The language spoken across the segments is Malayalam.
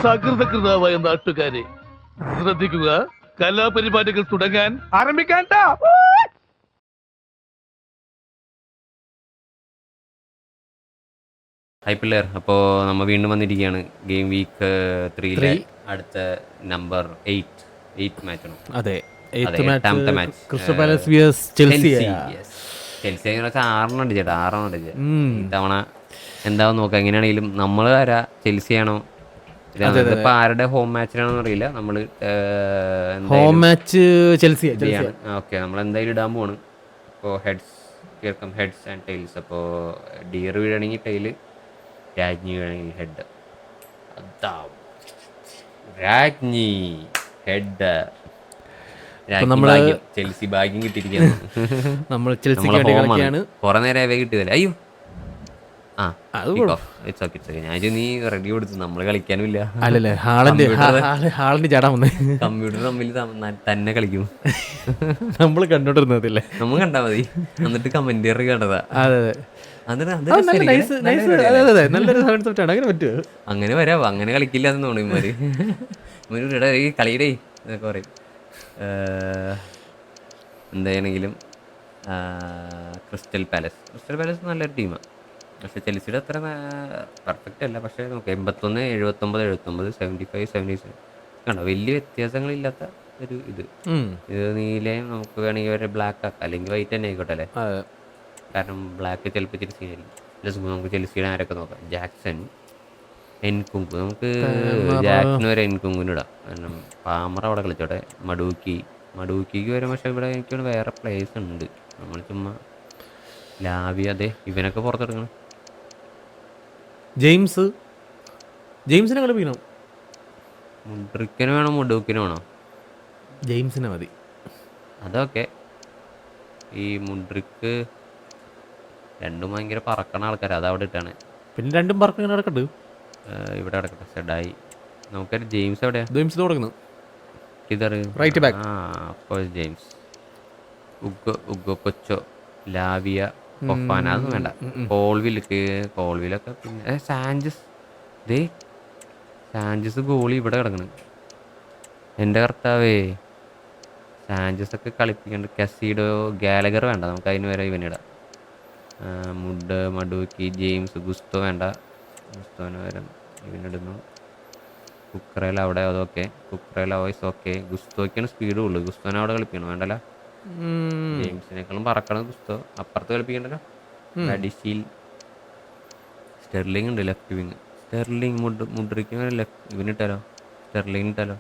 സകൃതകൃതാവായ നാട്ടുകാരെ ശ്രദ്ധിക്കുക, കലാപരിപാടികൾ തുടങ്ങാൻ ആരംഭിക്കാൻ. ഹൈ പിള്ളേർ, അപ്പോൾ നമ്മൾ വീണ്ടും വന്നിരിക്കുകയാണ് ഗെയിം വീക്ക് 3 അടുത്ത നമ്പർ 8 മാച്ചാണ്. അതെ, എട്ടാമത്തെ match crystal palace vs Chelsea. Chelsea വെച്ചാൽ 6 ചേട്ടാ, 6 ഇത്തവണ എന്താവും നോക്കാം. എങ്ങനെയാണെങ്കിലും നമ്മൾ ആരാ, ചെൽസിയാണോ? ഇതിപ്പോ ആരുടെ ഹോം മാച്ചിലാണെന്ന് അറിയില്ല. നമ്മൾ ഹോം മാച്ച് ചെൽസിയാണ്. ഓക്കെ, നമ്മൾ എന്തായാലും ഇടാൻ പോവാണ്. അപ്പോൾ ഹെഡ്സ് ആൻഡ് ടൈൽസ്. അപ്പോൾ ഡിയർ വീഴാണെങ്കിൽ ടൈല്, രാജ്ഞി വീഴാണെങ്കിൽ ഹെഡ്. അതാവും രാജ്ഞി ഹെഡ്. ചെൽസി ഭാഗ്യം കിട്ടിയിരിക്കുന്നു. നമ്മൾ ചെൽസിയാണ് കുറെ നേരം കിട്ടിയതല്ലേ. അയ്യോ ഞാൻ നീ റെഡി കൊടുത്തു, നമ്മള് കളിക്കാനും ഇല്ല. അല്ലല്ലേ, ഹാളിന്റെ ചാടാൻ വന്നേ. കമ്പ്യൂട്ടർ തമ്മിൽ തന്നെ കളിക്കും. നമ്മള് കണ്ടോണ്ടിരുന്നതില്ലേ, നമ്മൾ കണ്ടാ മതി. എന്നിട്ട് കമന്റ് കണ്ടതാ. അങ്ങനെ വരാം, അങ്ങനെ കളിക്കില്ല എന്ന് തോന്നുന്നു ഇവര്. ഈ കളിയുടെ എന്നൊക്കെ പറയും. എന്തായാണെങ്കിലും ക്രിസ്റ്റൽ പാലസ് നല്ലൊരു ടീമാണ്. പക്ഷെ ചെൽസിയുടെ അത്ര പെർഫെക്റ്റ് അല്ല. പക്ഷേ നമുക്ക് 81, 79, 75, 77 കണ്ടോ, വലിയ വ്യത്യാസങ്ങളില്ലാത്ത ഒരു ഇത്. നീലയും നമുക്ക് വേണമെങ്കിൽ വരെ ബ്ലാക്ക് ആക്കാം, അല്ലെങ്കിൽ വൈറ്റ് തന്നെ ആയിക്കോട്ടെ അല്ലേ. കാരണം ബ്ലാക്ക് ചിലപ്പോൾ ഇച്ചിരി സീനായിരിക്കും. നമുക്ക് ചെൽസിയുടെ ആരൊക്കെ നോക്കാം. Jackson, Nkunku. നമുക്ക് ജാക്സൺ വരെ എൻകുങ്കിന് ഇടാം. കാരണം പാമർ അവിടെ കളിച്ചോട്ടെ. മഡൂക്കിക്ക് വരെ. പക്ഷേ ഇവിടെ എനിക്ക് വേറെ പ്ലേയേഴ്സ് ഉണ്ട്. നമ്മൾ ചുമ്മാ ലാവി, അതെ ഇവനൊക്കെ പുറത്തെടുക്കണം. ജെയിംസിനെ കളിപ്പിക്കണം. മുഡ്രിക്കിന് വേണോ മഡൂക്കിന് വേണോ? ജെയിംസിനെ മതി. അതൊക്കെ ഈ മുഡ്രിക്ക് രണ്ടും ഭയങ്കര പറക്കണ ആൾക്കാർ. അതവിടെ ഇട്ടാണ്. പിന്നെ രണ്ടും പറക്കുന്ന നടക്കട്ടെ, ഇവിടെ കിടക്കട്ടെ. സെഡായി. നമുക്കൊരു ജെയിംസ് എവിടെയാ? ജെയിംസ് തുടങ്ങുന്നു. ഇതർ റൈറ്റ് ബാക്ക്. അപ്പോൾ ജെയിംസ്, ഉഗോ കൊച്ചോ, ലാവിയ, ഒഫാന. അതൊന്നും വേണ്ട. കോൾവിലൊക്കെ. പിന്നെ സാഞ്ചസ് ഗോളി ഇവിടെ കിടക്കണം. എൻ്റെ കർത്താവേ, സാഞ്ചസ് ഒക്കെ കളിപ്പിക്കണ്ട്. കസീഡോ, ഗാലഗർ വേണ്ട. നമുക്ക് അതിന് വരെ ഇവനിടാം. മഡൂക്കി, ജെയിംസ്, ഗുസ്തോ വേണ്ട. ഗുസ്തോന് വരെ ഇവനിടുന്നു. കുക്കറേല അവിടെ, അതൊക്കെ. കുക്കറേല വോയിസ് ഓക്കെ. ഗുസ്തോക്കാണ് സ്പീഡ് ഉള്ളു. ഗുസ്തോനെ അവിടെ കളിപ്പിക്കണം, വേണ്ടല്ലോ. ജെയിംസിനേക്കാളും പറക്കണം ഗുസ്തോ. അപ്പുറത്ത് കളിപ്പിക്കണ്ടല്ലോ. അഡിഷീൽ, സ്റ്റെർലിംഗ് ഉണ്ട് ലെഫ്റ്റ് വിങ്. മുഡ്രിക്ക് ഇവനിട്ടാലോ, സ്റ്റെർലിംഗ്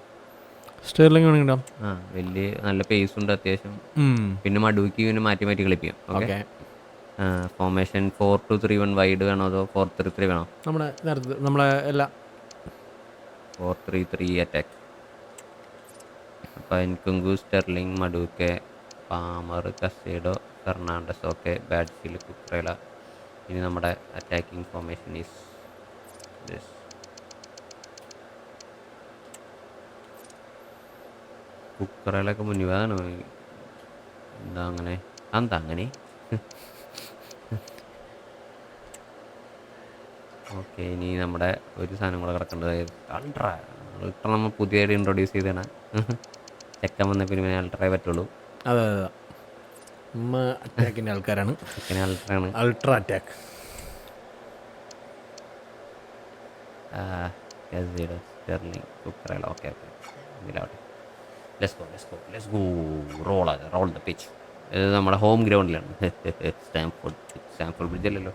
വലിയ നല്ല പേസ് ഉണ്ട് അത്യാവശ്യം. പിന്നെ മഡൂക്കി ഇവന് മാറ്റി കളിപ്പിക്കാം. ഓക്കെ. ഫോർമേഷൻ 4-2-3-1 വൈഡ് വേണോ അതോ 4-3-3 വേണോ? നമ്മളെ 4-3-3 അറ്റാക്ക്. അപ്പോൾ Nkunku, Sterling, Madueke, Palmer, Caicedo, Fernandez. Okay. ബാഡ്സിൽ, കുക്രേല. ഇനി നമ്മുടെ അറ്റാക്കിംഗ് ഫോർമേഷൻ ഈസ് ദിസ്. കുക്കറയിലൊക്കെ മുന്നിവാണ്. എന്താ അങ്ങനെ ഓക്കെ. ഇനി നമ്മുടെ ഒരു സാധനം കൂടെ കിടക്കേണ്ടത് അൾട്രാ. നമ്മൾ പുതിയതായിട്ട് ഇൻട്രൊഡ്യൂസ് ചെയ്തതാണ്. ചെക്കൻ വന്ന പിന്നെ അൾട്രേ പറ്റുള്ളൂ. അതെ, അറ്റാക്കിൻ്റെ ആൾക്കാരാണ്. Ultra attack. Sterling, Cucurella. Okay. ഇതിലാവട്ടെ. Let's go. Roll the pitch. ഇത് നമ്മുടെ ഹോം ഗ്രൗണ്ടിലാണ്. സ്റ്റാംഫോർഡ് ബ്രിഡ്ജ് അല്ലല്ലോ.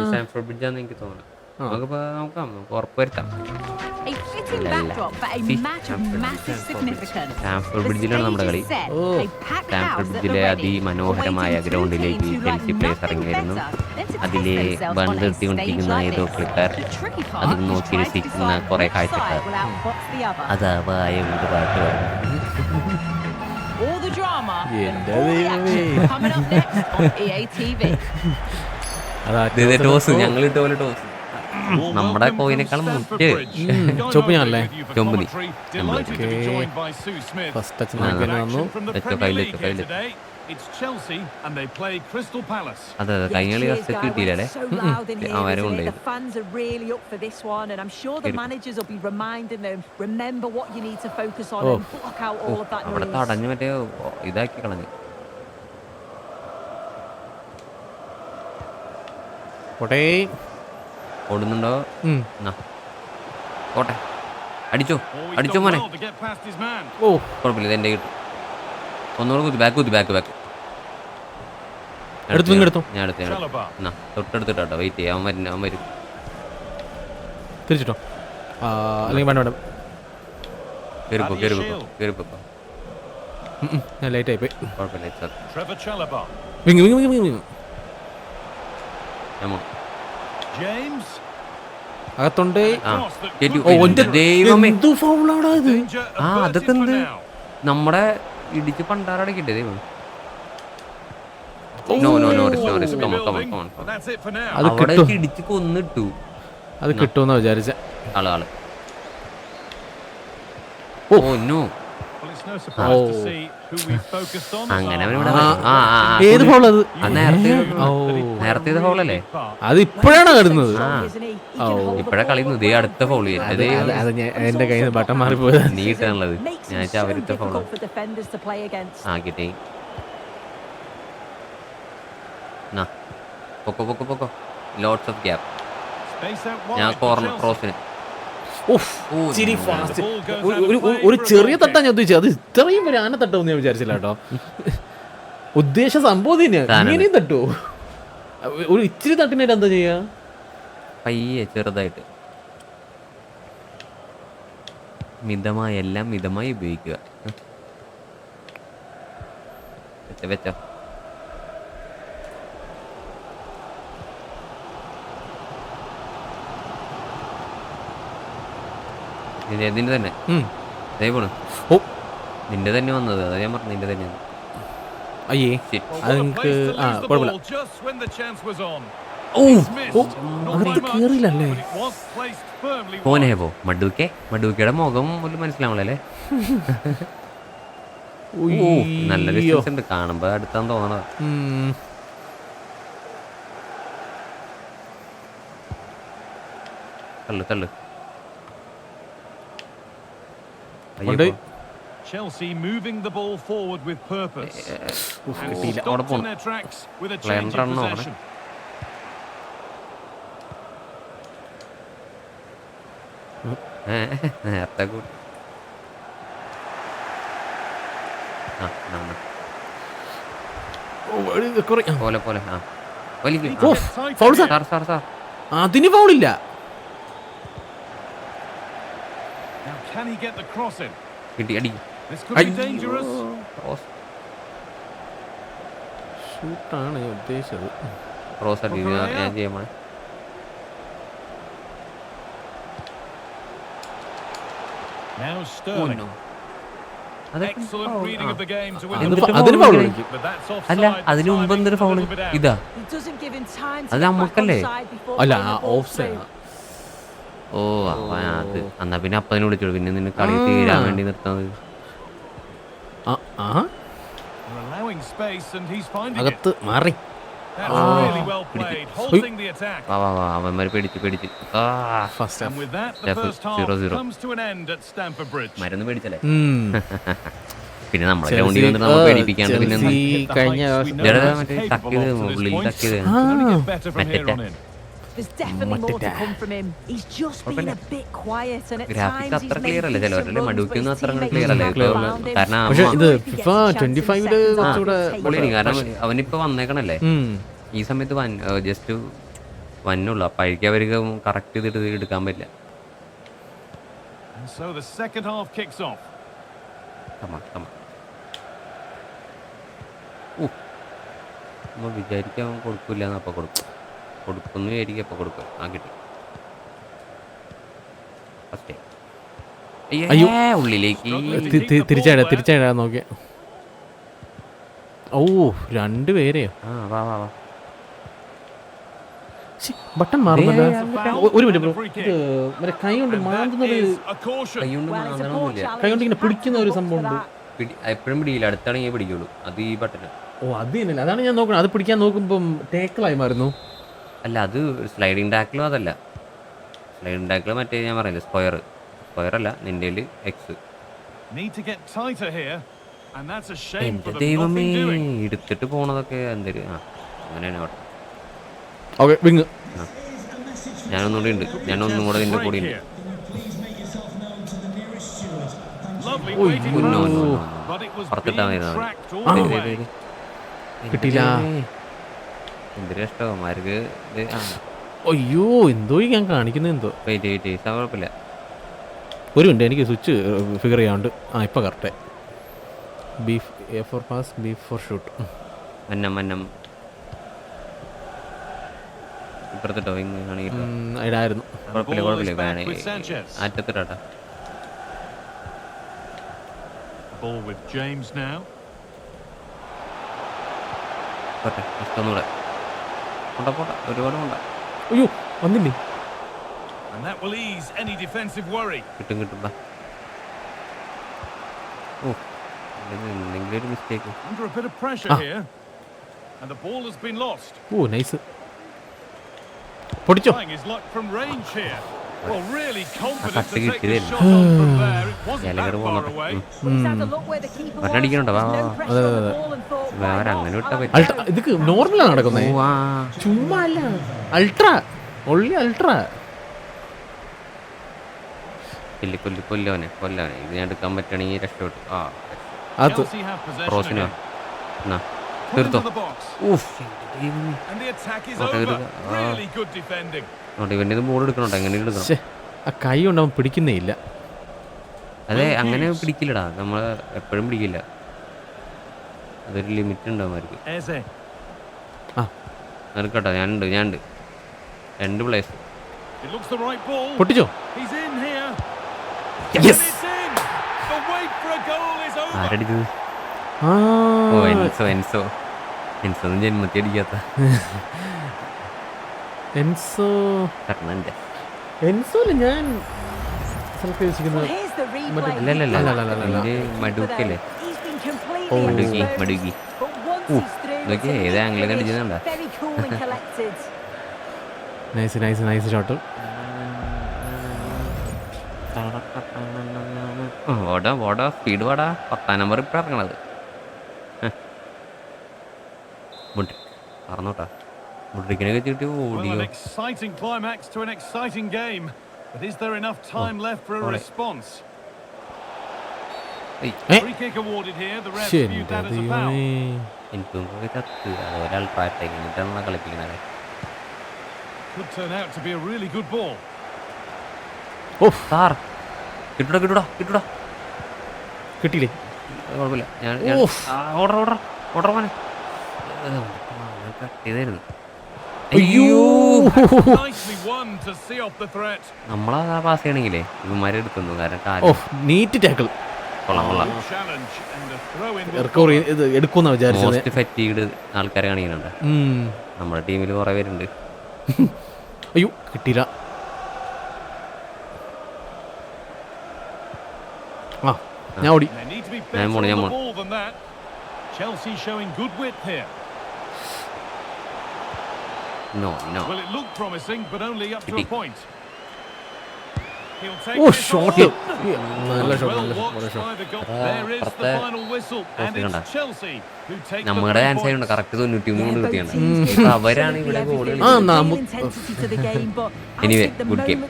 സ്റ്റാംഫോർഡ് ബ്രിഡ്ജാന്ന് എനിക്ക് തോന്നുന്നു. നോക്കാം, നമുക്ക് ഉറപ്പുവരുത്താം. സ്റ്റാംഫോർഡ് ബ്രിഡ്ജിലാണ് നമ്മുടെ കളി. സ്റ്റാംഫോർഡ് ബ്രിഡ്ജിലെ അതിമനോഹരമായ ഗ്രൗണ്ടിലേക്ക് ചെൽസി പ്ലേയേഴ്സ് ഇറങ്ങി വരുന്നു. അതിലെ ബണ്ട് നിർത്തിക്കൊണ്ടിരിക്കുന്ന ഏതോ കളിക്കാർ, അത് നോക്കി രസിക്കുന്ന കുറെ കാഴ്ചക്കാർ. അതാ വായ കൊണ്ട് പാട്ട് പാടുന്നു. ഞങ്ങളിട്ട പോലെ ടോസ്. നമ്മുടെ കോയിനേക്കാളും മുറ്റ് ചൊപ്പ് ഞാനല്ലേ, ചൊമ്പ് നീ. ഫസ്റ്റ് ടച്ച് വന്നു. കയ്യിലെച്ചോ. It's Chelsea and they play Crystal Palace. അതെ അതെ കഴിഞ്ഞ കളി ഫസ്റ്റ് കിട്ടിയില്ലേ So loud in here, അവരെ isn't it? കൊണ്ടുപോയി The fans are really up for this one, and I'm sure the Good. managers will be reminding them, remember what you need to focus on and block out all of that അവിടെ noise. തടഞ്ഞ് മറ്റേ ഇതാക്കി കളഞ്ഞു. പോട്ടെ. ഓടുന്നുണ്ടോ? എന്നാ പോട്ടെ, അടിച്ചോ Oh, he's അടിച്ചോ done മോനെ. well to get past his man. ഓ കുഴപ്പമില്ല, ഇത് എൻ്റെ കിട്ടും. ഒന്നുകൂടെ കുത്തി ബാക്ക് എടുത്തു എടുത്തോ. ഞാൻ എടുത്തു Chalobah. എന്നാ തൊട്ടടുത്തിട്ടോ, വെയിറ്റ് ചെയ്യാം, അവൻ വരും. തിരിച്ചിട്ടോ. അല്ലെങ്കിൽ വേണ്ട വേണ്ട. കയറിപ്പോ ഞാൻ ലേറ്റ് ആയി പോയി. കുഴപ്പമില്ല. Trevor Chalobah. വിങ്. James. അകത്തുണ്ട്. Cross that കേറ്റു. could be ഒന്റെ ദൈവമേ. എന്തു ഫൗളാടാ ഇത്. danger averted അതൊക്കെ for എന്ത് now. നമ്മുടെ ഇടിച്ച് പണ്ടാറടക്കിട്ടേ ദൈവം. No, risk. Come on. But that's it for now. അത് അവിടെ കിട്ടും. ഇടിച്ച് കൊന്നിട്ടു അത് കിട്ടുമെന്നാ വിചാരിച്ച. ആള്. Oh no. Well, it's no surprise to see who we've focused on. അങ്ങനെ as അവൻ our ഇവിടെ ഏത് ഫൗൾ അത്? നേരത്തെ ഫൗളല്ലേ? അത് ഇപ്പോഴാണ് വരുന്നത്. Strong, isn't he? He can hold the ഇപ്പഴാ കളി ball ഇതേ well. അടുത്ത ഫൗൾ അത് എന്റെ കയ്യിൽ നിന്ന് ബട്ടൺ മാറിപ്പോയത്. നീ ഇട്ടാണുള്ളത്. Makes ഞാൻ it so അവരുത്തെ ഫൗളാ. difficult for defenders to play against. കിട്ടി. പൊക്കോ lots of gap. Space out wide ഞാൻ for കോർണർ Chelsea. ക്രോസിന് ഒരു ചെറിയ തട്ടാ ഞാൻ ഉദ്ദേശിച്ചത്. അത് ഇത്രയും ഒരു ആന തട്ടുമെന്ന് ഞാൻ വിചാരിച്ചില്ല കേട്ടോ. ഉദ്ദേശ സംഭവം തന്നെയാ. ഇങ്ങനെയും തട്ടുമോ? ഒരു ഇച്ചിരി തട്ടിനായിട്ട് എന്താ ചെയ്യാ? പയ്യെ ചെറുതായിട്ട് എല്ലാം മിതമായി ഉപയോഗിക്കുക. വെച്ചോ. നിന്റെ തന്നെ പോണ്. ഓ നിന്റെ തന്നെ വന്നത്, അതാ ഞാൻ പറഞ്ഞു നിന്റെ തന്നെ. അയ്യേ Shit. അത് നിങ്ങക്ക് കുഴപ്പമില്ല. Just when the chance was on. Oh Missed. Not by അത് much, കേറില്ലല്ലേ? but it was placed firmly പോനെ wide. പോ മഡൂക്കയുടെ മുഖം പോലും മനസ്സിലാവണല്ലേ. നല്ല ഡിസ്റ്റൻസ് ഉണ്ട്, കാണുമ്പോ അടുത്താന്ന് തോന്നണത്. തള്ളു Chelsea moving the ball forward with purpose. And stopped in their tracks with a change of possession. നേരത്തെ കൂടി പോലെ അതിന് ഫൗളില്ല. Now can he get the cross in? കിട്ടി അടി. This could be dangerous. ഷൂട്ടാണ് ഞാൻ ഉദ്ദേശിച്ചത്. ക്രോസ് അടി ഞാൻ ചെയ്യാൻ പോണേ. Now Sterling. Excellent reading of the game to win the എന്നിട്ട് ball. അതിന് ഫൗൾ വിളിക്കും. But that's അല്ല offside. അതിന് മുമ്പ് എന്തൊരു ഫൗള് ഇതാ. It doesn't give him time to അത് get back നമുക്കല്ലേ? onside before അല്ല playing the ball of side. through. അത് എന്നാ പിന്നെ അപ്പതിനെ വിളിച്ചോളൂ, പിന്നെ നിന്നെ കളി തീരാൻ വേണ്ടി നിർത്താൻ. They're allowing space and he's finding it. അകത്ത് മാറി. That's really well played, halting the attack. വാ അവന്മാര് പേടിച്ച് first And with that, the Step first half 0-0. comes to an end at Stamford Bridge. മരുന്ന് പേടിച്ചല്ലേ. പിന്നെ നമ്മളെ ഗ്രൗണ്ടിൽ വന്നിട്ട് നമ്മൾ പേടിപ്പിക്കാണ്ട് പിന്നെ കഴിഞ്ഞ മറ്റേ ടക്കിയത് ഉള്ളിൽ ടക്കിയത്. Can only get better from here on in. There's definitely more to come from him. He's just been a bit quiet and at graphics times he's അത്ര made ക്ലിയർ അല്ലേ decent ചിലവരല്ലേ, runs, but മടുക്കൊന്നും his അത്ര teammates ക്ലിയർ അല്ലേ. can't around him. കാരണം പക്ഷെ ഇത് He gets FIFA a chance in 25 seconds കുറച്ചുകൂടെ after taking പൊളിയാണ്. it. കാരണം അവനിപ്പോ വന്നേക്കണല്ലേ ഈ സമയത്ത് ജസ്റ്റ് വന്നുള്ളൂ. അപ്പൊ അഴിക്ക് അവർക്ക് കറക്റ്റ് ചെയ്തിട്ട് എടുക്കാൻ പറ്റില്ല. And so the second half kicks off. നമ്മൾ വിചാരിക്കാൻ കൊടുക്കില്ല എന്നപ്പോ കൊടുക്കുന്നു വിചാരിക്കും, അപ്പൊ കൊടുക്കും. കിട്ടി ഫസ്റ്റ്. അയ്യോ ഉള്ളിലേക്ക് തിരിച്ചാ നോക്കിയ. ഓ രണ്ടുപേരെയോ വാ ബട്ടൺ മാറുന്നല്ലോ. ഒരു മിനിറ്റ് മറ്റേ കൈ കൊണ്ട് മാന്തുന്നത്, A caution. കൈകൊണ്ട് Well, it's a poor മാന്തണമെന്നില്ല. challenge കൈ കൊണ്ട് ഇങ്ങനെ to പിടിക്കുന്ന ഒരു have to സംഭവം look ഉണ്ട്. for that. എപ്പോഴും പിടിയില്ല, അടുത്താണെങ്കിൽ പിടിക്കുള്ളൂ. അത് ഈ ബട്ടൺ ഓ അത് തന്നെ, അതാണ് ഞാൻ നോക്കുന്നത്. അത് പിടിക്കാൻ നോക്കുമ്പം ടേക്കിളായി മാറുന്നു. അല്ല അത് സ്ലൈഡിങ് ടാക്കിലും അതല്ല. സ്ലൈഡിങ് ടാക്കിൽ മറ്റേ ഞാൻ പറഞ്ഞില്ലേ സ്ക്വയർ അല്ല, നിൻ്റെ എക്സ്. എന്റെ ദൈവമേ, എടുത്തിട്ട് പോണതൊക്കെ എന്തൊരു അങ്ങനെയാണ് അവിടെ. Okay wing. ഞാനൊന്നുകൂടെ ഉണ്ട്, ഞാനൊന്നും കൂടെ നിന്റെ കൂടെ ഉണ്ട്. കിട്ടിയില്ല. എന്തൊരു കഷ്ടമാർക്ക്. അയ്യോ എന്തോ ഞാൻ കാണിക്കുന്നത് എന്തോ. കുഴപ്പമില്ല. ഒരു മിനിറ്റ്, എനിക്ക് സ്വിച്ച് ഫിഗർ ചെയ്യാണ്ട്. ഇപ്പം കറക്റ്റ്. ബീഫ് എ ഫോർ പാസ്, ബീഫ് ഫോർ ഷൂട്ട്. മന്നം ഇപ്പുറത്തിട്ടോ ഇടായിരുന്നു. കുഴപ്പമില്ല. ആറ്റത്തിട്ടാ. Ball with James now. ഒന്നുകൂടെ ഒരുപാട് കൊണ്ട. അയ്യോ വന്നില്ലേ. And that will ease any defensive worry. കിട്ടും. എന്തെങ്കിലും ഒരു mistake. Under a bit of pressure here. And the ball has been lost. ഓ നൈസ്. പൊടിച്ചോ. Trying his luck from range here. Well, really confident cut to take the കിട്ടിയതല്ലേ. shot on from there. It wasn't that far away. ഒരടിക്കണുണ്ടോ? അങ്ങനെ വിട്ടാ പറ്റും. ഇതൊക്കെ നോർമലാണ് നടക്കുന്നത്. ചുമ്മാ അല്ല, അൾട്രാ ഒള്ളി അൾട്രാ. കൊല്ലവനെ ഇത് ഞാൻ എടുക്കാൻ പറ്റണെങ്കിൽ രക്ഷപ്പെട്ടു. Chelsea have possession ക്രോസിനോ again. തീർത്തോ. And the attack is over. Really good defending. ഇവൻ്റെ ബോൾ എടുക്കണോട്ടോ, എങ്ങനെ എടുക്കണം. ആ കൈ കൊണ്ട് അവൻ പിടിക്കുന്നേ ഇല്ല. അതെ അങ്ങനെ പിടിക്കില്ലടാ, നമ്മൾ എപ്പോഴും പിടിക്കില്ല. അതൊരു ലിമിറ്റ് ഉണ്ടാവും അവർക്ക്. നിനക്കട്ടോ, ഞാനുണ്ട് 2 പ്ലേസ്. പൊട്ടിച്ചോ. ആരടിച്ചത്? എൻസോ ജന്മത്തി അടിക്കാത്ത ഞാൻ മടുക്കല്ലേ. മടുക്കി നോക്കിയേ ഏത് ആംഗിളിൽ കടിച്ചതാ. Nice shot. ഓടാ സ്പീഡ് വാടാ. 10ാം നമ്പർ ഇപ്പം ഇറങ്ങണത്. പറഞ്ഞോട്ടാ മുട്രിക്കിനൊക്കെ ചുറ്റി ഓടിയോ. Exciting climax to an exciting game. But is there enough time left for a response? Free kick awarded here. The ref viewed that as a foul. എനിക്കൊക്കെ ചത്ത് ഒരാൾ പാറ്റേക്ക് എന്നിട്ടാണ് കളിപ്പിക്കുന്നത്. Could turn out to be a really good ball. സാർ കിട്ടൂടാ കിട്ടിയില്ലേ? കുഴപ്പമില്ല. ഞാൻ ഓർഡർ മോനെ കട്ടിയതായിരുന്നു. Nicely won to see off the threat. നമ്മളാ പാസ് ചെയ്യണമെങ്കിലേ ഇവന്മാരെ എടുക്കുന്നു. കാരണം നീറ്റ് ടാക്കിൾ കൊള്ളാം. Challenge and a throw in. Recovery എടുക്കുന്ന വിചാരിച്ചത്. മോസ്റ്റ് ഫറ്റീഗ്ഡ് ആൾക്കാരെ കാണിക്കുന്നുണ്ട് നമ്മുടെ ടീമിൽ. കുറെ പേരുണ്ട്. അയ്യോ കിട്ടിയില്ല. ഞാൻ ഓടി. ഞാൻ പോണു. Chelsea showing good width here. No. Well, it looked promising, but only up to a point. He'll take Oh, this shot. on. നല്ല shot. Well watched by the goal. There is the final whistle, and it's Chelsea who take the നമ്മുടെ lead ആൻസർ ഉണ്ട്. points. കറക്റ്റ് 93 കൊണ്ട് കിട്ടിയാണ്. അവരാണ് ഇവിടെ ഗോൾ എനിവേ ഗുഡ് ഗെയിം.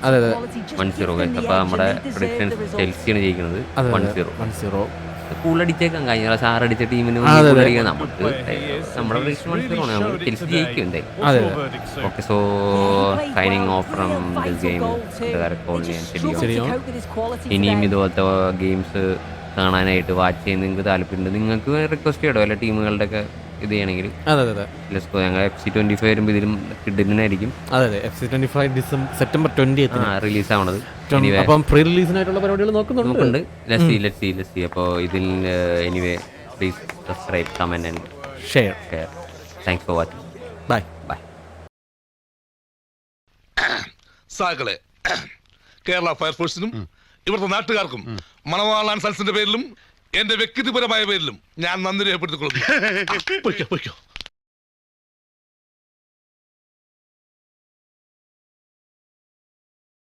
1-0. അപ്പൊ നമ്മുടെ പ്രഡിക്ഷൻസ് ചെൽസിയാണ് ജയിക്കുന്നത്. 1-0. കൂളടിച്ചേക്കാം. കഴിഞ്ഞ പ്രാവശ്യം 6 അടിച്ച ടീമിന് കൂളടിക്കാൻ നമുക്ക് നമ്മുടെ പ്രഡിക്ഷൻ 1-0 ആണ്. നമ്മൾ ചെൽസി ജയിക്കും എന്തായാലും. Okay, so signing off from this game. ഇനിയും ഇതുപോലത്തെ ഗെയിംസ് കാണാനായിട്ട് വാച്ച് ചെയ്യാൻ നിങ്ങൾക്ക് താല്പര്യമുണ്ട്, നിങ്ങൾക്ക് റിക്വസ്റ്റ് ചെയ്യട്ടോ എല്ലാ ടീമുകളുടെ ഒക്കെ ഇത് ചെയ്യണമെങ്കിൽ. ഞങ്ങൾ FC25 വരുമ്പോൾ ഇതിലും കിഡിനായിരിക്കും. സെപ്റ്റംബർ 20 റിലീസ് ആവണത്. പ്രീ റിലീസിനായിട്ടുള്ള പരിപാടികൾ നോക്കുന്നുണ്ട്. അപ്പോൾ ഇതിൽ anyway please subscribe, comment and share. Thanks for watching. Bye. സാകളെ കേരള ഫയർഫോഴ്സിനും ഇവിടുത്തെ നാട്ടുകാർക്കും മണവാളാൻ സൽസിന്റെ പേരിലും എന്റെ വ്യക്തിപരമായ പേരിലും ഞാൻ നന്ദി രേഖപ്പെടുത്തിക്കൊള്ളുന്നു. പൊയ്ക്കോ, പൊയ്ക്കോ.